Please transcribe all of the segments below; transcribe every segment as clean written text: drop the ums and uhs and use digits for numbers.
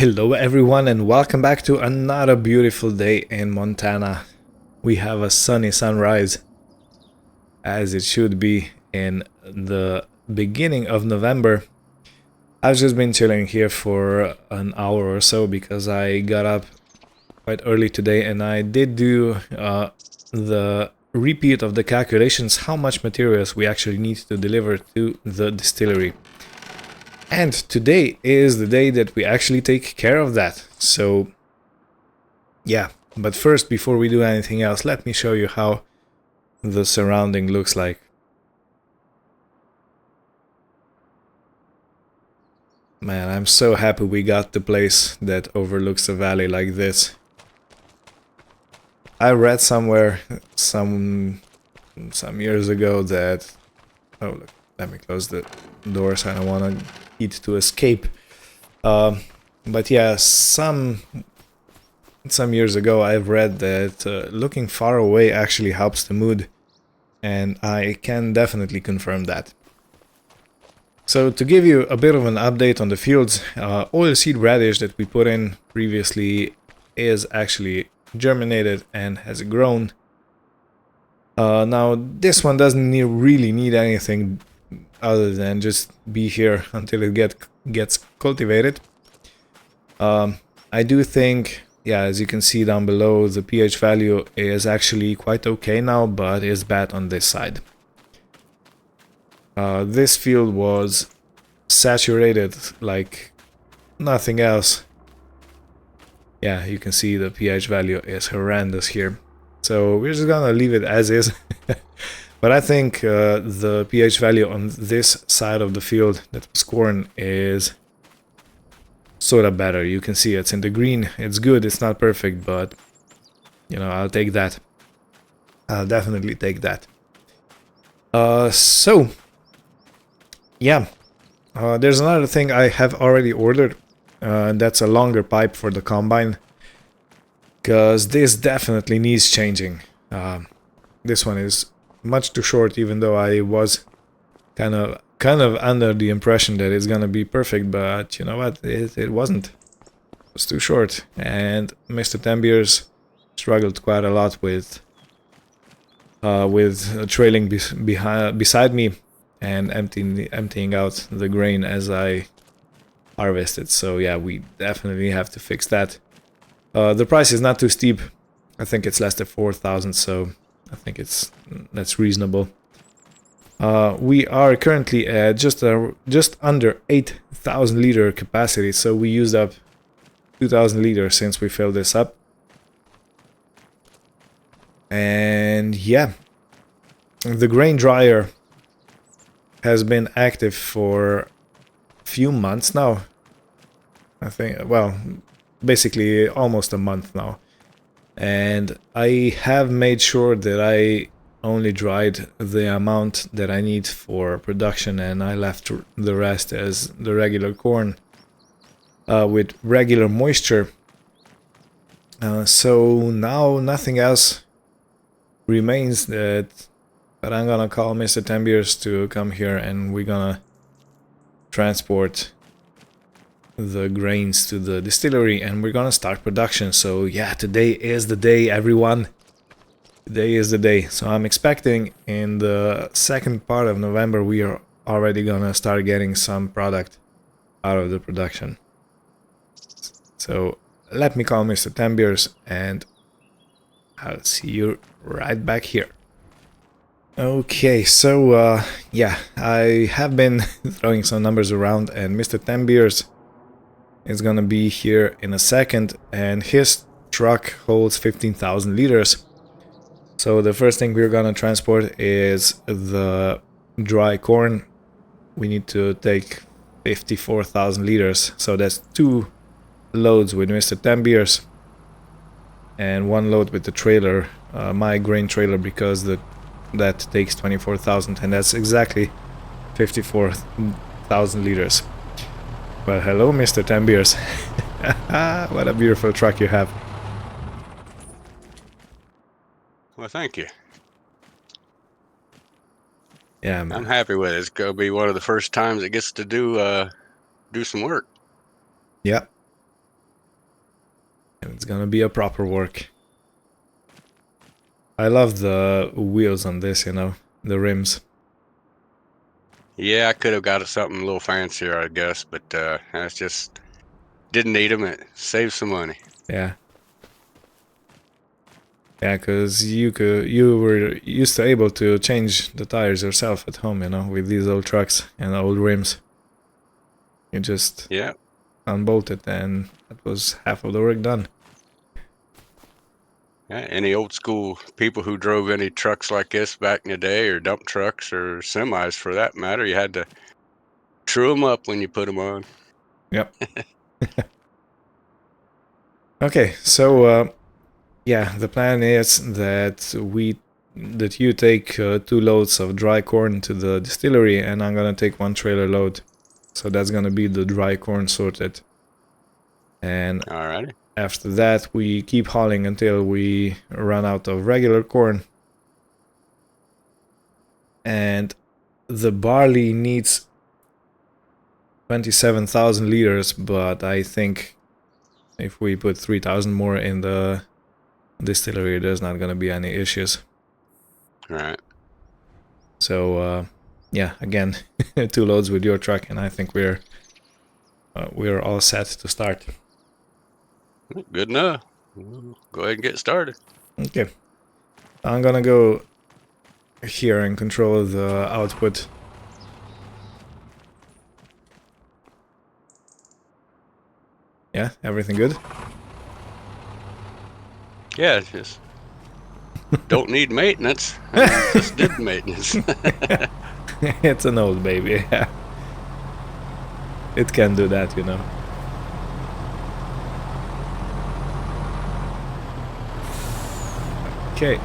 Hello everyone and welcome back to another beautiful day in Montana. We have a sunny sunrise, as it should be in the beginning of November. I've just been chilling here for an hour or so because I got up quite early today and I did do the repeat of the calculations how much materials we actually need to deliver to the distillery. And today is the day that we actually take care of that. So, yeah. But first, before we do anything else, let me show you how the surrounding looks like. Man, I'm so happy we got the place that overlooks the valley like this. I read somewhere some years ago that... Oh, look, let me close the doors. I don't want to heat to escape. But yeah, some years ago I've read that looking far away actually helps the mood, and I can definitely confirm that. So to give you a bit of an update on the fields, oilseed radish that we put in previously is actually germinated and has grown. Now this one doesn't really need anything other than just be here until it gets cultivated. I do think, yeah, as you can see down below, the pH value is actually quite okay now, but is bad on this side. This field was saturated like nothing else. Yeah, you can see the pH value is horrendous here. So we're just gonna leave it as is. But I think the pH value on this side of the field that was corn is sort of better. You can see it's in the green. It's good. It's not perfect, but you know, I'll take that. I'll definitely take that. So yeah, there's another thing I have already ordered. That's a longer pipe for the combine, because this definitely needs changing. This one is much too short, even though I was kind of under the impression that it's gonna be perfect, but you know what, it wasn't. It was too short, and Mr. Tembiers struggled quite a lot with trailing beside me and emptying out the grain as I harvested. So yeah, we definitely have to fix that. The price is not too steep. I think it's less than 4,000, so I think that's reasonable. We are currently at just under 8,000 liter capacity, so we used up 2,000 liters since we filled this up. And yeah, the grain dryer has been active for a few months now. I think, well, basically almost a month now. And I have made sure that I only dried the amount that I need for production, and I left the rest as the regular corn with regular moisture. So now nothing else remains but I'm gonna call Mr. Tembiers to come here, and we're gonna transport the grains to the distillery, and we're gonna start production. So yeah, today is the day, everyone. Today is the day. So I'm expecting in the second part of November we are already gonna start getting some product out of the production. So let me call Mr. Tembiers and I'll see you right back here. Okay, so yeah, I have been throwing some numbers around, and Mr. Tembiers is gonna be here in a second, and his truck holds 15,000 liters. So the first thing we're gonna transport is the dry corn. We need to take 54,000 liters, so that's 2 loads with Mr. Tembiers and 1 load with the trailer, my grain trailer, because that takes 24,000, and that's exactly 54,000 liters. Well, hello, Mr. Tembiers. What a beautiful truck you have. Well, thank you. Yeah, man. I'm happy with it. It's gonna be one of the first times it gets to do some work. Yeah. And it's gonna be a proper work. I love the wheels on this, you know, the rims. Yeah, I could have got something a little fancier, I guess, but that's just didn't need them. It saves some money. Yeah. Yeah, because you were used to able to change the tires yourself at home, you know, with these old trucks and old rims. You just Yeah. unbolt it and that was half of the work done. Yeah, any old school people who drove any trucks like this back in the day, or dump trucks or semis for that matter, you had to true them up when you put them on. Yep. Okay, so yeah, the plan is that you take 2 loads of dry corn to the distillery, and I'm gonna take 1 trailer load. So that's gonna be the dry corn sorted. And Alrighty. after that, we keep hauling until we run out of regular corn. And the barley needs 27,000 liters, but I think if we put 3,000 more in the distillery, there's not gonna be any issues. Right. So yeah, again, 2 loads with your truck, and I think we're all set to start. Good enough. We'll go ahead and get started. Okay, I'm gonna go here and control the output. Yeah, everything good? Yeah, it's just don't need maintenance. I just did maintenance. It's an old baby, yeah. It can do that, you know. Okay.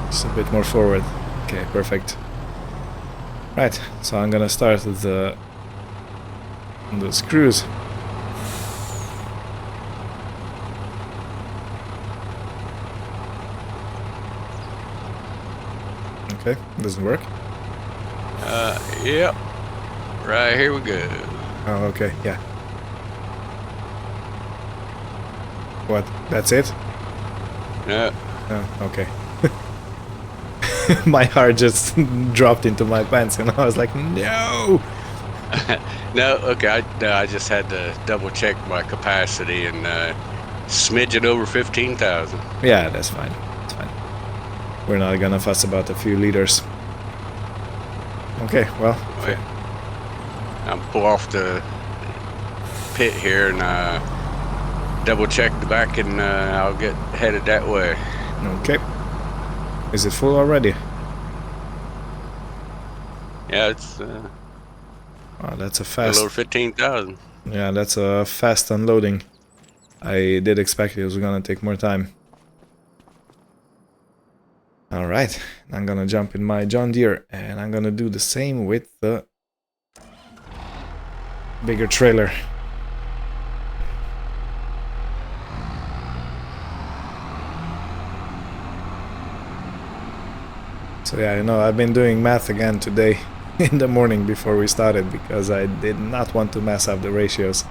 Just a bit more forward. Okay, perfect. Right, so I'm gonna start with the screws. Okay, doesn't work. Yep. Right, here we go. Oh, okay, yeah. What? That's it? No. Oh, okay. My heart just dropped into my pants, and I was like, no! No, okay. I just had to double check my capacity, and smidgen over 15,000. Yeah, that's fine. That's fine. We're not gonna fuss about a few liters. Okay, well. Wait. I'll pull off the pit here and double check the back, and I'll get headed that way. Okay. Is it full already? Yeah, it's Oh, that's a a fast. little over 15,000. Yeah, that's a fast unloading. I did expect it was gonna take more time. Alright, I'm gonna jump in my John Deere, and I'm gonna do the same with the bigger trailer. So yeah, you know, I've been doing math again today in the morning before we started, because I did not want to mess up the ratios.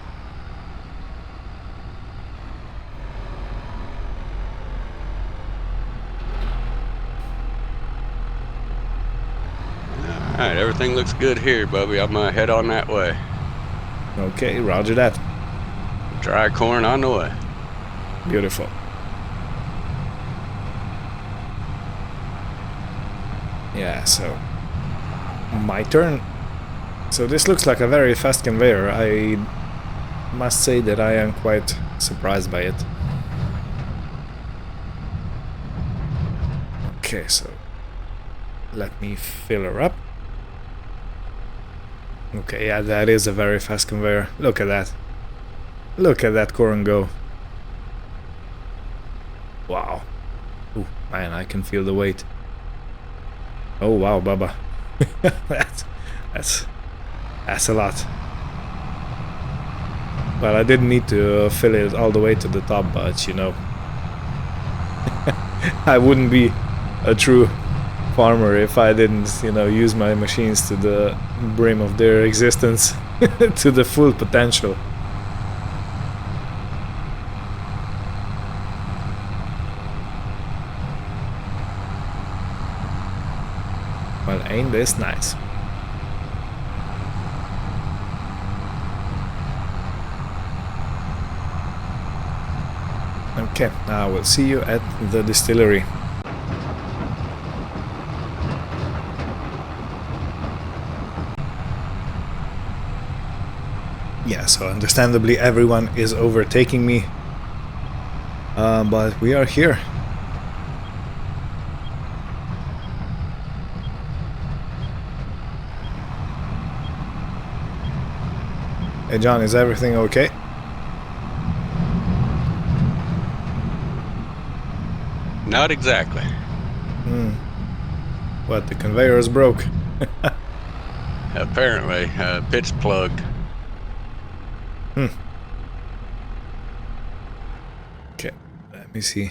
Alright, everything looks good here, Bubby. I'm gonna head on that way. Okay, roger that. Dry corn on the way. Beautiful. Yeah, so my turn. So this looks like a very fast conveyor. I must say that I am quite surprised by it. Okay, so let me fill her up. Okay, yeah, that is a very fast conveyor. Look at that. Look at that corn go. Wow. Ooh, man, I can feel the weight. Oh wow, Baba. that's a lot. Well, I didn't need to fill it all the way to the top, but you know, I wouldn't be a true farmer if I didn't, you know, use my machines to the brim of their existence, to the full potential. Well, ain't this nice? Okay, I will see you at the distillery. Yeah, so understandably everyone is overtaking me, but we are here. Hey John, is everything okay? Not exactly. What, the conveyor is broke? Apparently, pit's plugged. Okay, let me see.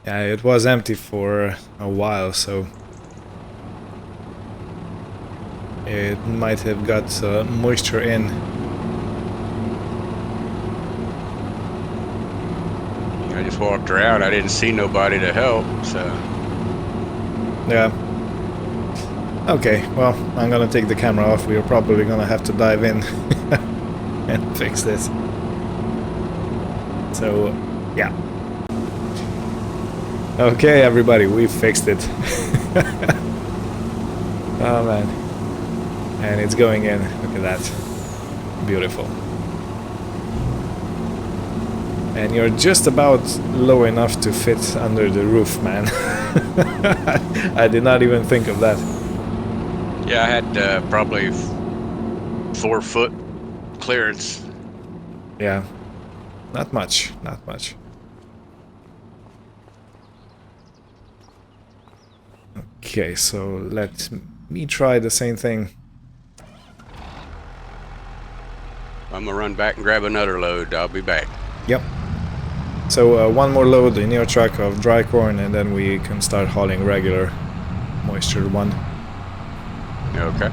Yeah, it was empty for a while, so it might have got moisture in. I just walked around. I didn't see nobody to help, so Yeah. Okay, well, I'm gonna take the camera off. We're probably gonna have to dive in and fix this. So, yeah. Okay, everybody, we fixed it. Oh man. And it's going in. Look at that. Beautiful. And you're just about low enough to fit under the roof, man. I did not even think of that. yeah, I had probably 4 foot clearance. Yeah. Not much, not much. Okay, so let me try the same thing. I'm gonna run back and grab another load. I'll be back. Yep. So one more load in your truck of dry corn and then we can start hauling regular moisture one. Okay.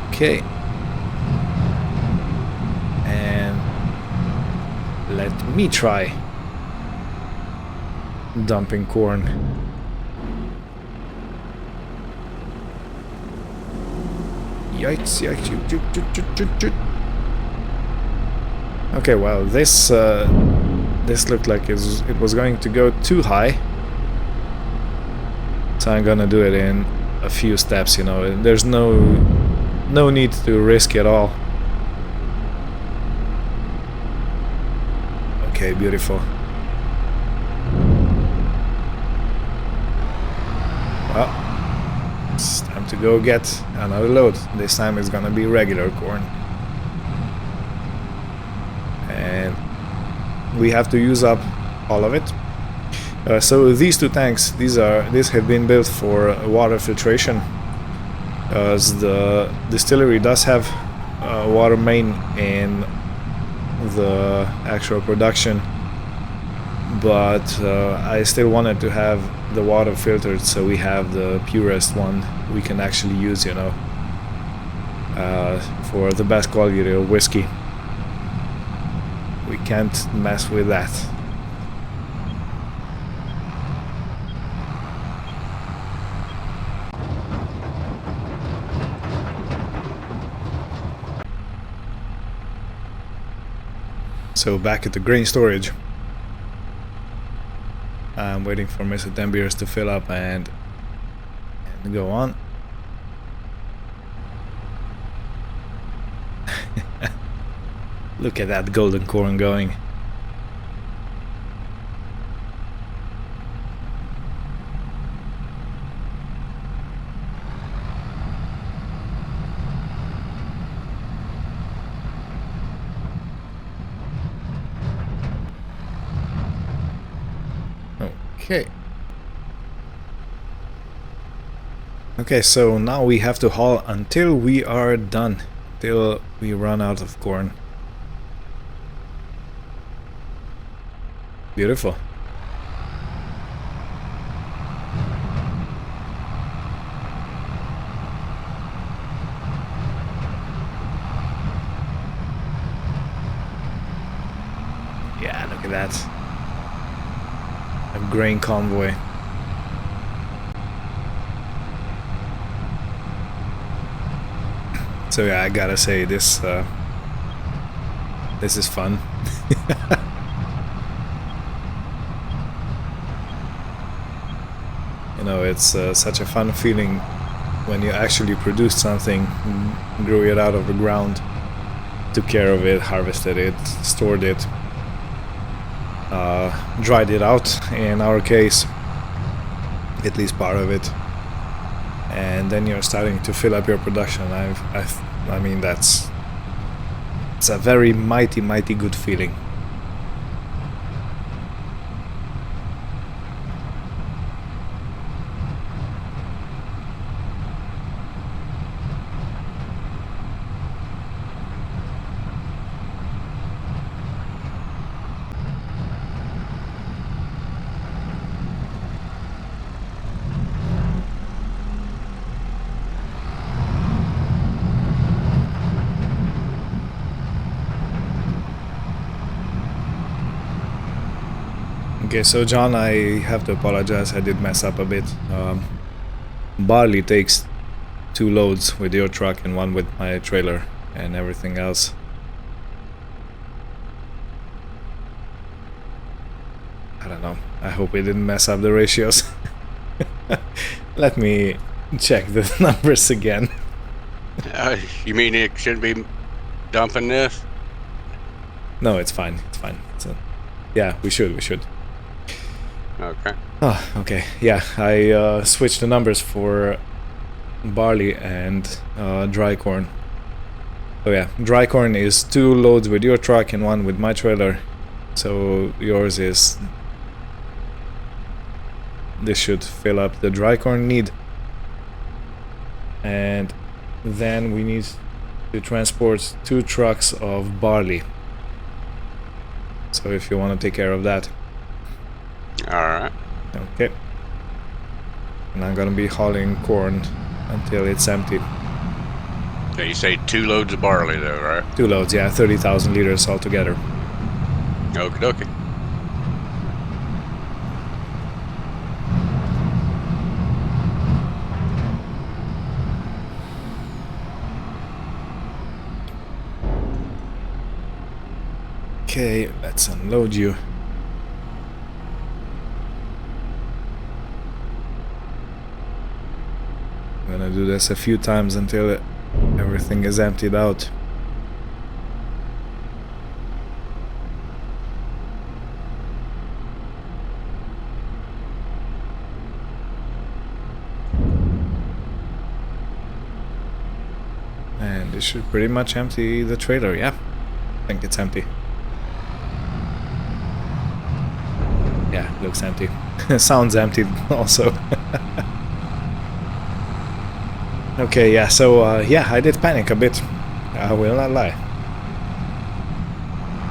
Okay. And let me try dumping corn. Yikes, yikes, shoot. Okay, well, this looked like it was going to go too high. So I'm gonna do it in a few steps, you know. There's no need to risk it all. Okay, beautiful. Well, it's time to go get another load. This time it's gonna be regular corn. And we have to use up all of it. So these two tanks, these have been built for water filtration, as the distillery does have a water main in the actual production, but I still wanted to have the water filtered, so we have the purest one we can actually use, you know, for the best quality of whiskey. We can't mess with that. So back at the grain storage, I'm waiting for Mr. Tembiers to fill up and go on. Look at that golden corn going. Okay. Okay, so now we have to haul until we are done, till we run out of corn. Beautiful. that. A grain convoy. So yeah, I gotta say this is fun. You know, it's such a fun feeling when you actually produce something, grew it out of the ground, took care of it, harvested it, stored it, dried it out in our case, at least part of it, and then you're starting to fill up your production. I mean, it's a very mighty good feeling. Okay, so John, I have to apologize, I did mess up a bit. Barley takes 2 loads with your truck and 1 with my trailer, and everything else. I don't know, I hope we didn't mess up the ratios. Let me check the numbers again. You mean it shouldn't be dumping this? No, it's fine, yeah, we should. Okay. Oh, okay. Yeah, I switched the numbers for barley and dry corn. So yeah, dry corn is 2 loads with your truck and 1 with my trailer. So yours is... This should fill up the dry corn need. And then we need to transport 2 trucks of barley. So if you want to take care of that. Alright. Okay. And I'm gonna be hauling corn until it's empty. So you say 2 loads of barley though, right? 2 loads, yeah, 30,000 liters altogether. Okie dokie. Okay, let's unload you. I'm gonna do this a few times until everything is emptied out. And this should pretty much empty the trailer, yeah. I think it's empty. Yeah, looks empty. Sounds empty also. Okay, yeah, so yeah, I did panic a bit. I will not lie.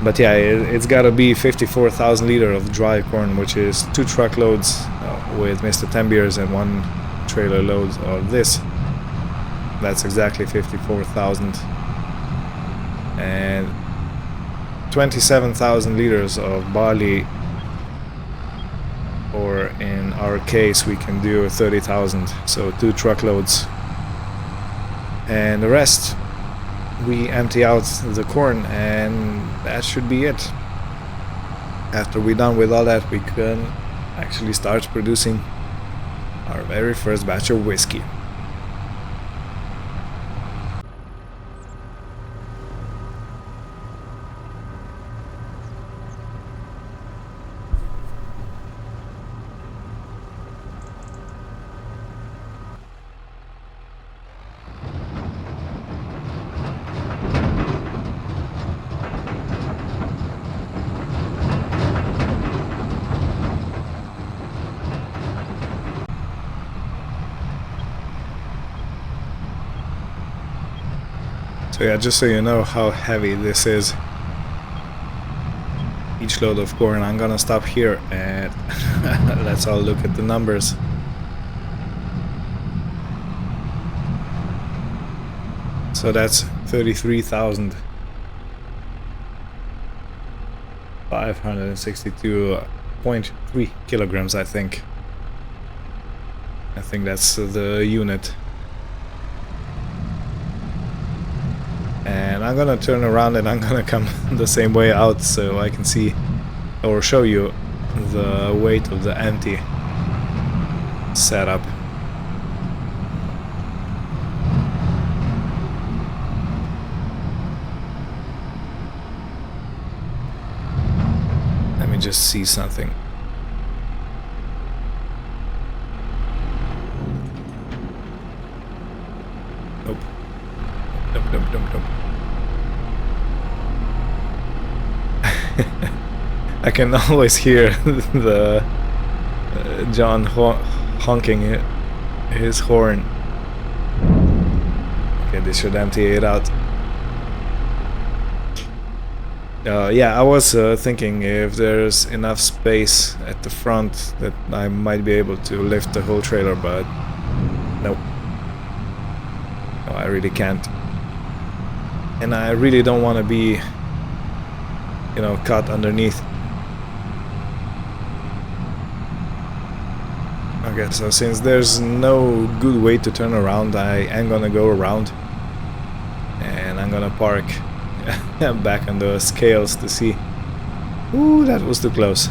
But yeah, it's gotta be 54,000 liters of dry corn, which is 2 truckloads with Mr. 10 beers and 1 trailer load of this. That's exactly 54,000. And 27,000 liters of barley, or in our case we can do 30,000, so 2 truckloads. And the rest we empty out the corn, and that should be it. After we're done with all that, we can actually start producing our very first batch of whiskey. So yeah, just so you know how heavy this is, each load of corn, I'm gonna stop here and let's all look at the numbers. So that's 33,000 562.3 kilograms, I think. I think that's the unit. And I'm gonna turn around and I'm gonna come the same way out so I can see or show you the weight of the empty setup. Let me just see something. Nope. Nope, nope, nope, nope. I can always hear the John honking his horn. Okay, this should empty it out. Yeah, I was thinking if there's enough space at the front that I might be able to lift the whole trailer, but nope. No, I really can't. And I really don't want to be, you know, caught underneath. Okay, so since there's no good way to turn around, I am gonna go around. And I'm gonna park back on the scales to see. Ooh, that was too close.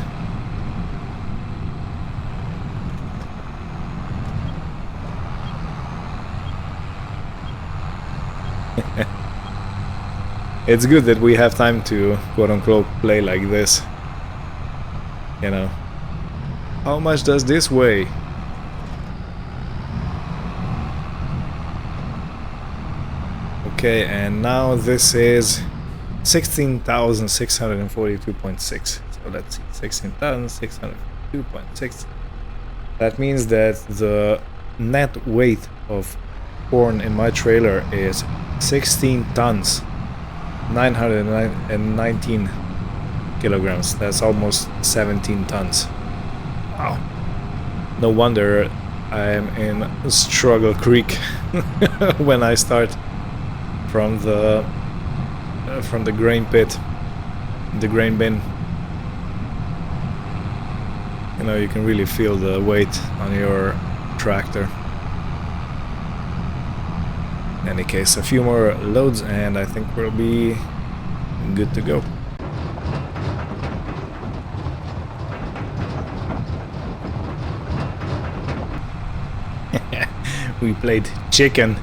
It's good that we have time to quote-unquote play like this. You know. How much does this weigh? Okay, and now this is 16,642.6. So let's see, 16,642.6. That means that the net weight of corn in my trailer is 16 tons, 919 kilograms. That's almost 17 tons. Wow. No wonder I'm in Struggle Creek when I start from the grain pit, the grain bin. You know, you can really feel the weight on your tractor. In any case, a few more loads and I think we'll be good to go. We played chicken.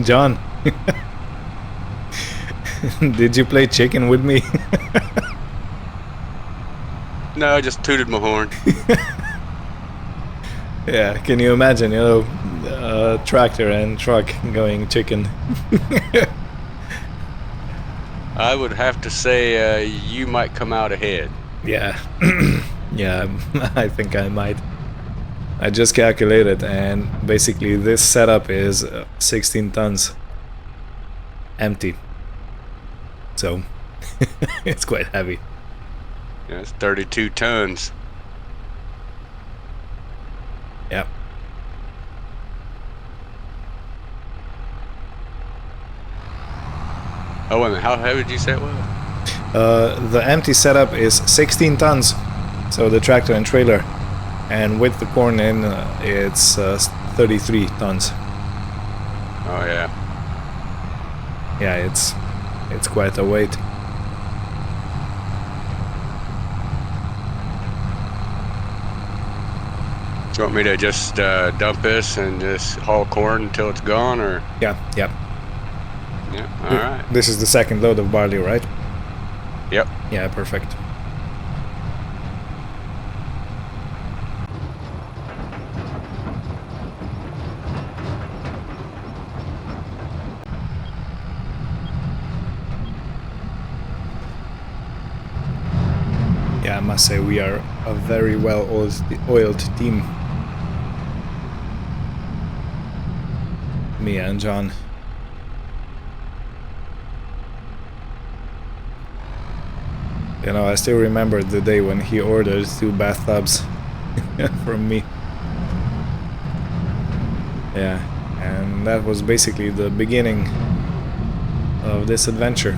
John, did you play chicken with me? No, I just tooted my horn. Yeah, can you imagine, you know, tractor and truck going chicken? I would have to say you might come out ahead. Yeah, yeah, I think I might. I just calculated and basically this setup is 16 tons empty. So it's quite heavy. Yeah, it's 32 tons. Yeah. Oh, wait a minute. How heavy did you say it was? The empty setup is 16 tons. So the tractor and trailer. And with the corn in, it's 33 tons. Oh yeah. Yeah, it's quite a weight. Do you want me to just dump this and just haul corn until it's gone, or? Yeah, yeah. Yeah. All right. This is the second load of barley, right? Yep. Yeah, perfect. Yeah, I must say we are a very well oiled team. Mia and John. You know, I still remember the day when he ordered 2 bathtubs from me. Yeah, and that was basically the beginning of this adventure.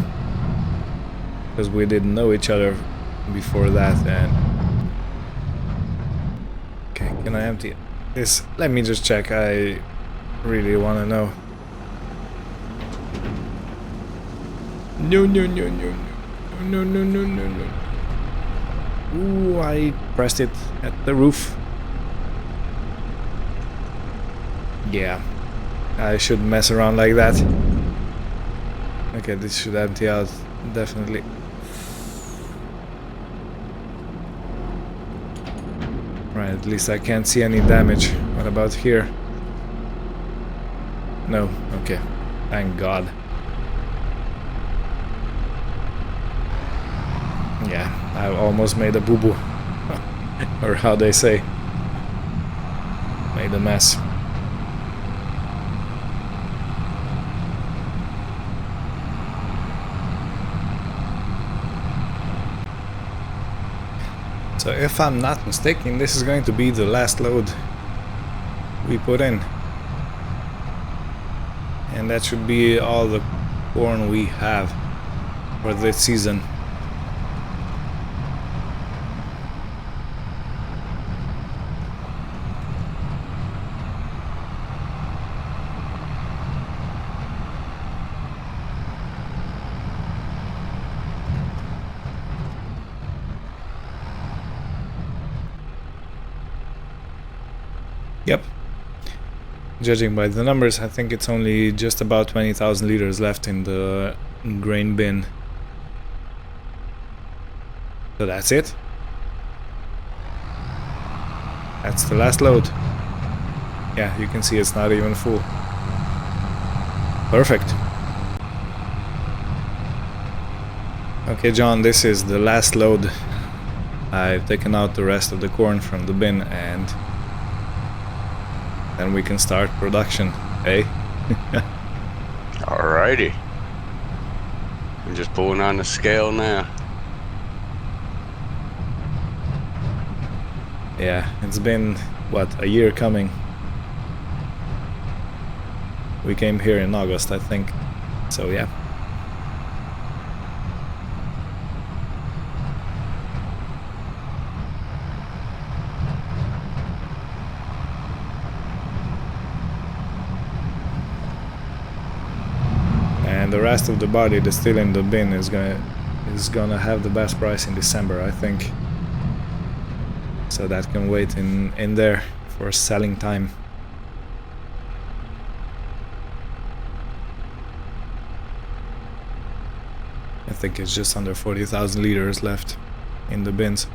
because we didn't know each other before that. And okay, can I empty this? Let me just check. I really want to know. No, no, no, no, no, no, no, no, no. Ooh, I pressed it at the roof. Yeah, I shouldn't mess around like that. Okay, this should empty out, definitely. Right, at least I can't see any damage. What about here? No, okay. Thank God. Yeah, I almost made a boo-boo. Or how they say. Made a mess. So if I'm not mistaken, this is going to be the last load we put in. And that should be all the corn we have for this season. Yep. Judging by the numbers, I think it's only just about 20,000 liters left in the grain bin. So that's it. That's the last load. Yeah, you can see it's not even full. Perfect. Okay, John, this is the last load. I've taken out the rest of the corn from the bin, and then we can start production, eh? Alrighty. I'm just pulling on the scale now. Yeah, it's been, what, a year coming. We came here in August, I think. So yeah. And the rest of the body that's still in the bin is gonna have the best price in December, I think. So that can wait in there for selling time. I think it's just under 40,000 liters left in the bins.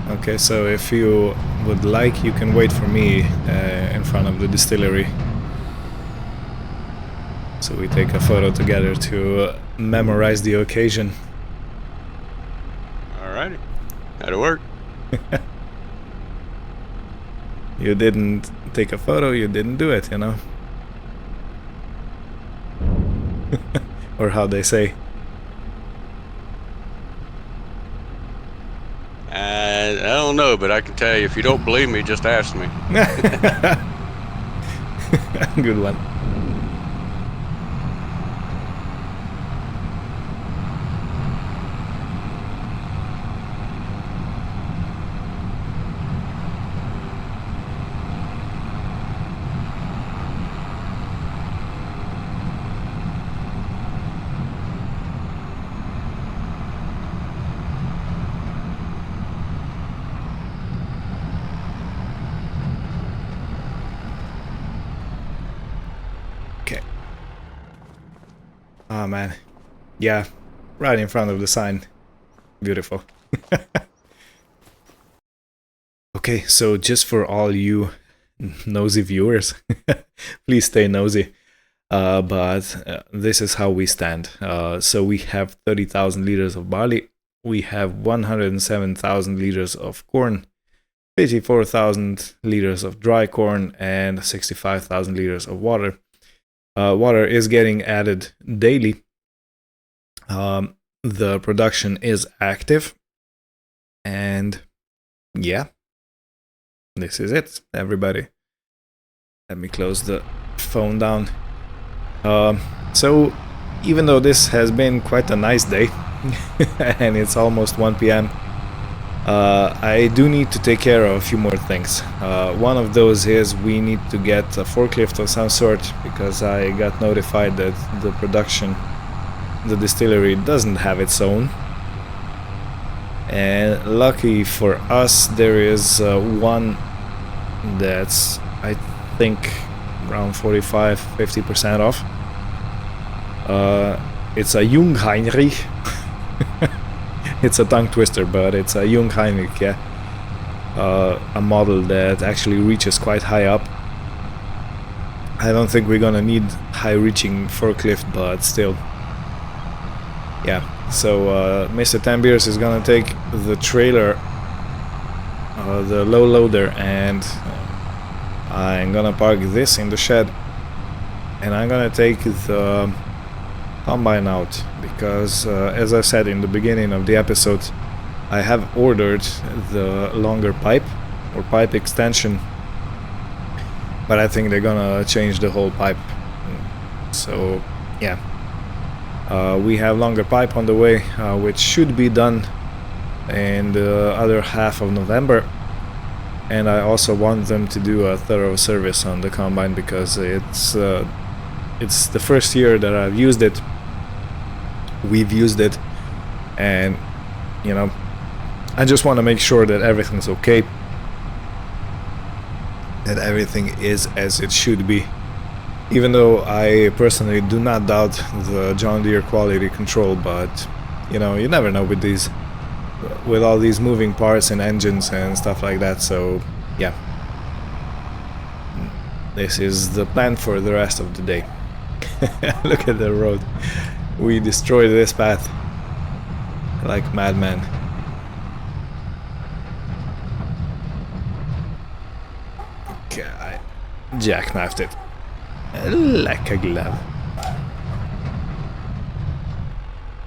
Okay, so if you would like, you can wait for me in front of the distillery. So we take a photo together to memorize the occasion. Alrighty. That'll work. You didn't take a photo, you didn't do it, you know? Or how they say. I don't know, but I can tell you, if you don't believe me, just ask me. Good one. Okay. Oh man. Yeah, right in front of the sign. Beautiful. Okay, so just for all you nosy viewers, please stay nosy. But this is how we stand. So we have 30,000 liters of barley. We have 107,000 liters of corn. 54,000 liters of dry corn and 65,000 liters of water. Water is getting added daily. The production is active, and yeah, this is it, everybody. Let me close the phone down. So even though this has been quite a nice day and it's almost 1 p.m, I do need to take care of a few more things. One of those is we need to get a forklift of some sort, because I got notified that the distillery doesn't have its own. And lucky for us, there is one that's, I think, around 45-50% off. It's a Jungheinrich. It's a tongue twister, but it's a Jungheinrich, yeah. A model that actually reaches quite high up. I don't think we're gonna need high-reaching forklift, but still. Yeah, so Mr. Tambiers is gonna take the trailer, the low loader, and I'm gonna park this in the shed, and I'm gonna take the combine out, because as I said in the beginning of the episode, I have ordered the longer pipe or pipe extension, but I think they're gonna change the whole pipe. So yeah, we have longer pipe on the way, which should be done in the other half of November. And I also want them to do a thorough service on the combine, because it's the first year that I've used it. We've used it, and you know, I just want to make sure that everything's okay, that everything is as it should be, even though I personally do not doubt the John Deere quality control. But you know, you never know with all these moving parts and engines and stuff like that. So yeah, this is the plan for the rest of the day. Look at the road. We destroyed this path like madmen. Okay, I jackknifed it like a glove.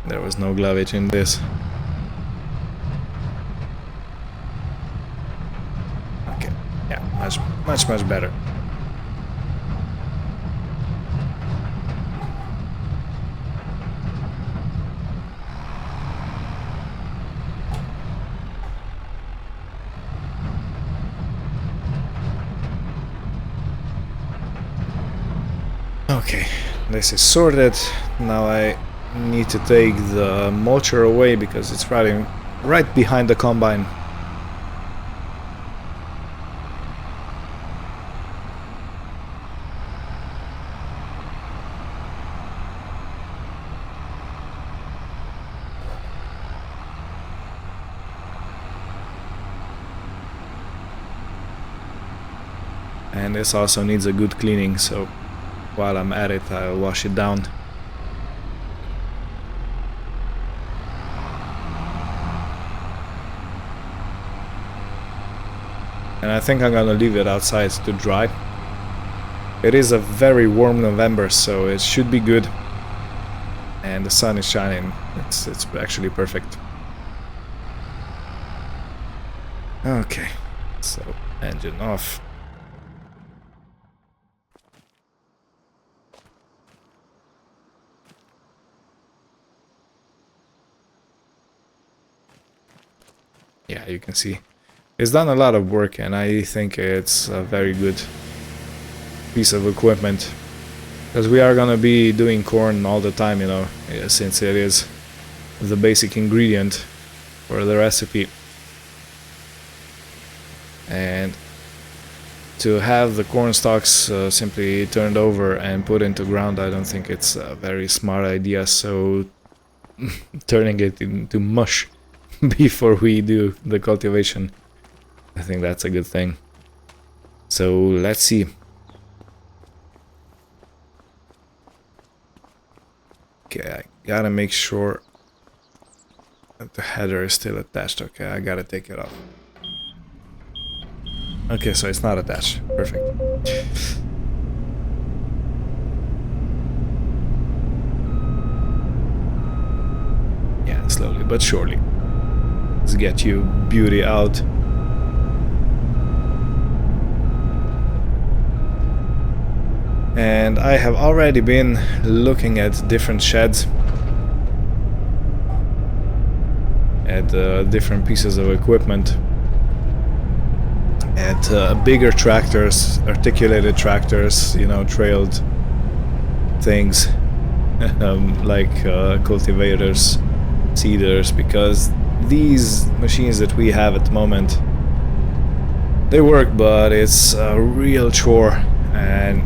There was no glovage in this. Okay, yeah, much better. Okay, this is sorted. Now I need to take the mulcher away, because it's right behind the combine. And this also needs a good cleaning, so while I'm at it, I'll wash it down. And I think I'm gonna leave it outside to dry. It is a very warm November, so it should be good. And the sun is shining. It's actually perfect. Okay, so engine off. Yeah, you can see it's done a lot of work, and I think it's a very good piece of equipment, because we are gonna be doing corn all the time, you know, since it is the basic ingredient for the recipe. And to have the corn stalks simply turned over and put into ground, I don't think it's a very smart idea. So turning it into mush before we do the cultivation, I think that's a good thing. So let's see. Okay, I gotta make sure that the header is still attached. Okay, I gotta take it off. Okay, so it's not attached. Perfect. Yeah, slowly but surely. Let's get you beauty out. And I have already been looking at different sheds. At different pieces of equipment. At bigger tractors, articulated tractors, you know, trailed things. Like cultivators, seeders, because these machines that we have at the moment, they work, but it's a real chore, and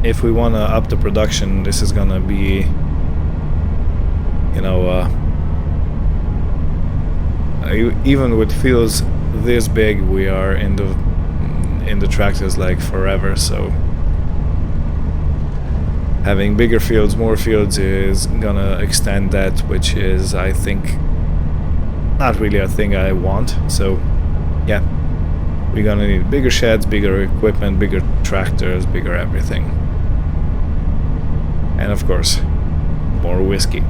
if we want to up the production, this is gonna be, you know, even with fields this big, we are in the tractors like forever, so having bigger fields, more fields is gonna extend that, which is, I think, not really a thing I want. So yeah, we're gonna need bigger sheds, bigger equipment, bigger tractors, bigger everything. And of course, more whiskey.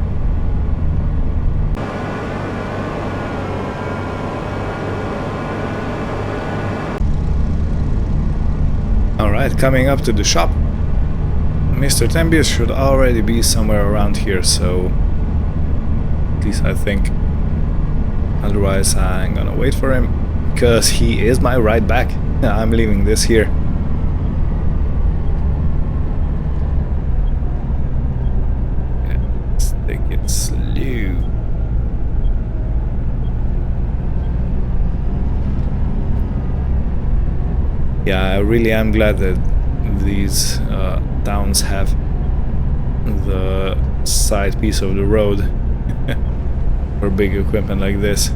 Alright, coming up to the shop. Mr. Tembius should already be somewhere around here, so at least I think. Otherwise I'm gonna wait for him, because he is my ride back. I'm leaving this here. Let's take it slow. Yeah, I really am glad that these towns have the side piece of the road for big equipment like this.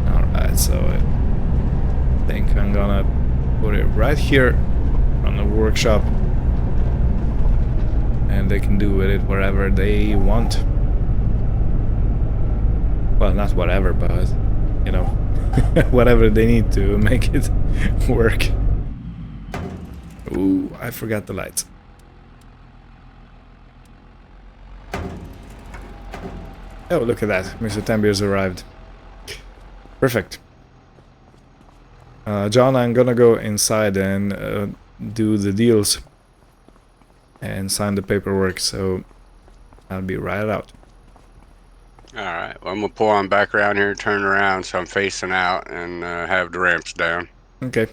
Alright, so I think I'm gonna put it right here on the workshop, and they can do with it whatever they want. Well, not whatever, but, you know, whatever they need to make it work. Ooh, I forgot the lights. Oh, look at that. Mr. Tembius arrived. Perfect. John, I'm gonna go inside and do the deals and sign the paperwork, so I'll be right out. Alright, well, I'm gonna pull on back around here, turn around so I'm facing out, and have the ramps down. Okay,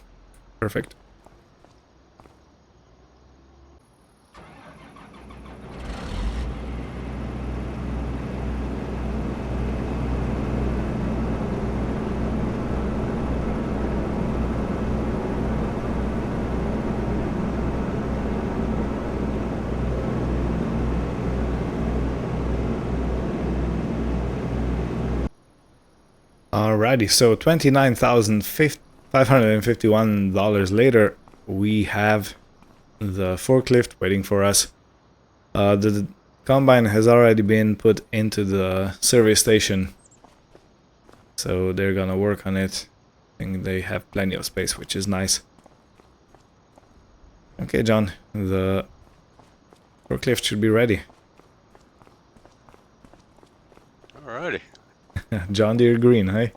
perfect. Alrighty, so $29,551 later, we have the forklift waiting for us. The combine has already been put into the survey station, so they're gonna work on it. I think they have plenty of space, which is nice. Okay, John, the forklift should be ready. Alrighty. John Deere green, hey?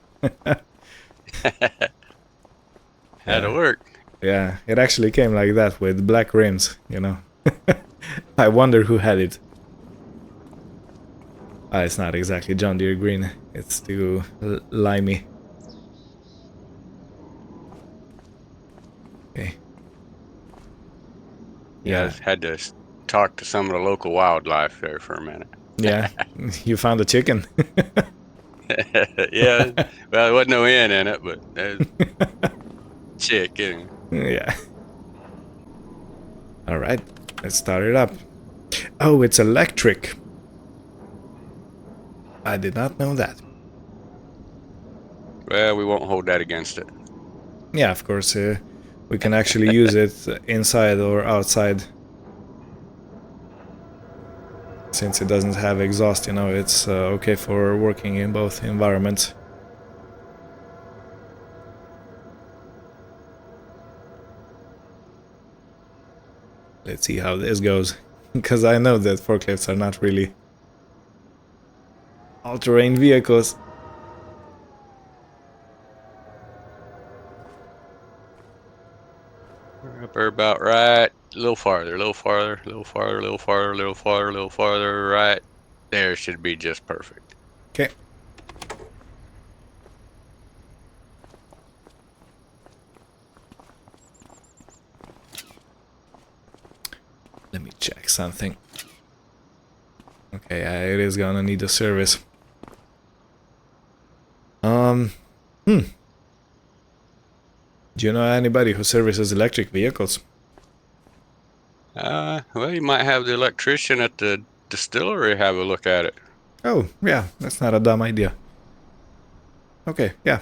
Had to work. Yeah, it actually came like that with black rims, you know. I wonder who had it. It's not exactly John Deere green, it's too limey. Okay. Yeah, I had to talk to some of the local wildlife there for a minute. Yeah, you found a chicken. Yeah, well, there wasn't no N in it, but chicken. Yeah. Alright, let's start it up. Oh, it's electric. I did not know that. Well, we won't hold that against it. Yeah, of course, we can actually use it inside or outside. Since it doesn't have exhaust, you know, it's okay for working in both environments. Let's see how this goes, because I know that forklifts are not really all-terrain vehicles. We're up there about right. A little farther, a little farther, a little farther, a little farther, a little farther, a little farther. Right there should be just perfect. Okay. Let me check something. Okay, it is gonna need a service. Do you know anybody who services electric vehicles? Well, you might have the electrician at the distillery have a look at it. Oh, yeah, that's not a dumb idea. Okay, yeah.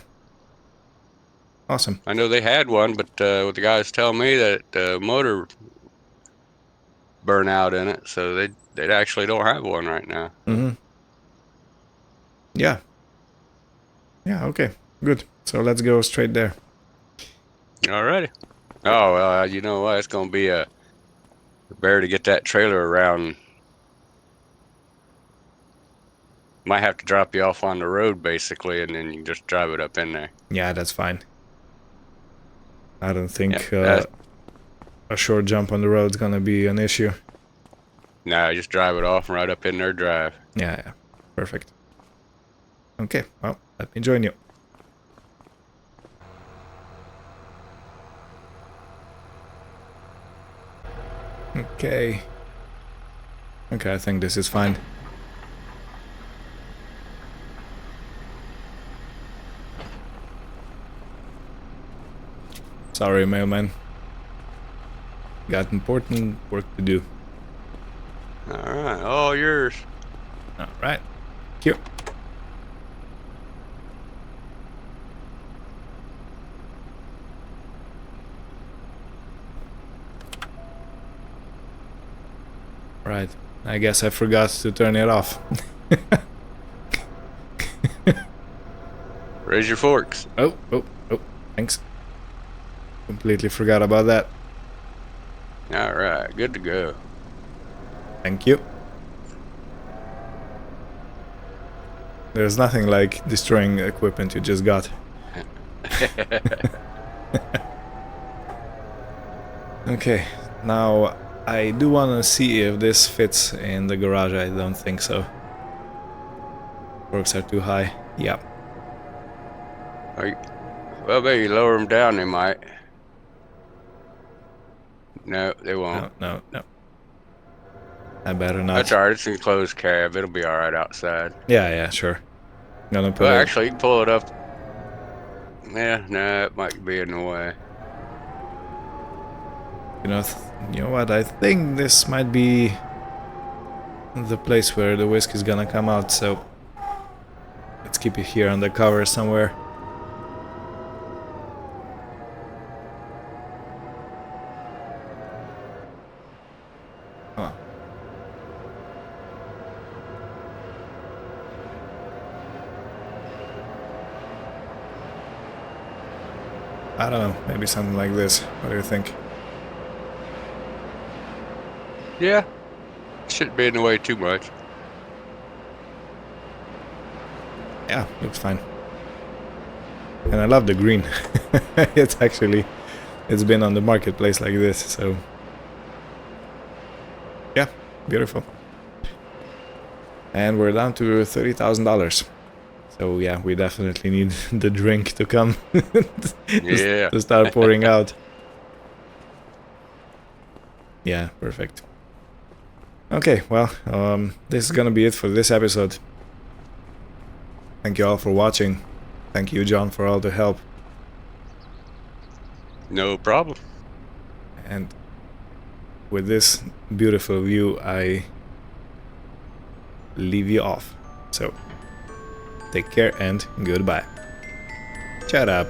Awesome. I know they had one, but what the guys tell me that the motor burn out in it, so they actually don't have one right now. Mm-hmm. Yeah. Yeah, okay. Good. So let's go straight there. Alrighty. Oh, well, you know what? It's gonna be a bear to get that trailer around. Might have to drop you off on the road, basically, and then you can just drive it up in there. Yeah, that's fine. I don't think Yeah, a short jump on the road is gonna be an issue. no, just drive it off and right up in their drive. Yeah, yeah. Perfect. Okay, well, let me join you. Okay. Okay, I think this is fine. Sorry, mailman. Got important work to do. Alright, all yours. Alright. Thank you. Right. I guess I forgot to turn it off. Raise your forks. Oh, thanks. Completely forgot about that. Alright, good to go. Thank you. There's nothing like destroying equipment you just got. Okay, now I do want to see if this fits in the garage. I don't think so. Forks are too high. Yep. Well, maybe lower them down, they might. No, they won't. No. I better not. That's alright, it's an enclosed cab. It'll be alright outside. Yeah, sure. Gonna put Well, it. actually, you can pull it up. Yeah, no, it might be in the way. You know what? I think this might be the place where the whiskey's gonna come out. So let's keep it here on the cover somewhere. Come on. I don't know. Maybe something like this. What do you think? Yeah, shouldn't be in the way too much. Yeah, looks fine. And I love the green. It's been on the marketplace like this, so yeah, beautiful. And we're down to $30,000. So yeah, we definitely need the drink to come Yeah. to start pouring out. Yeah, perfect. Okay, well, this is gonna be it for this episode. Thank you all for watching. Thank you, John, for all the help. No problem. And with this beautiful view, I leave you off. So, take care and goodbye. Shut up.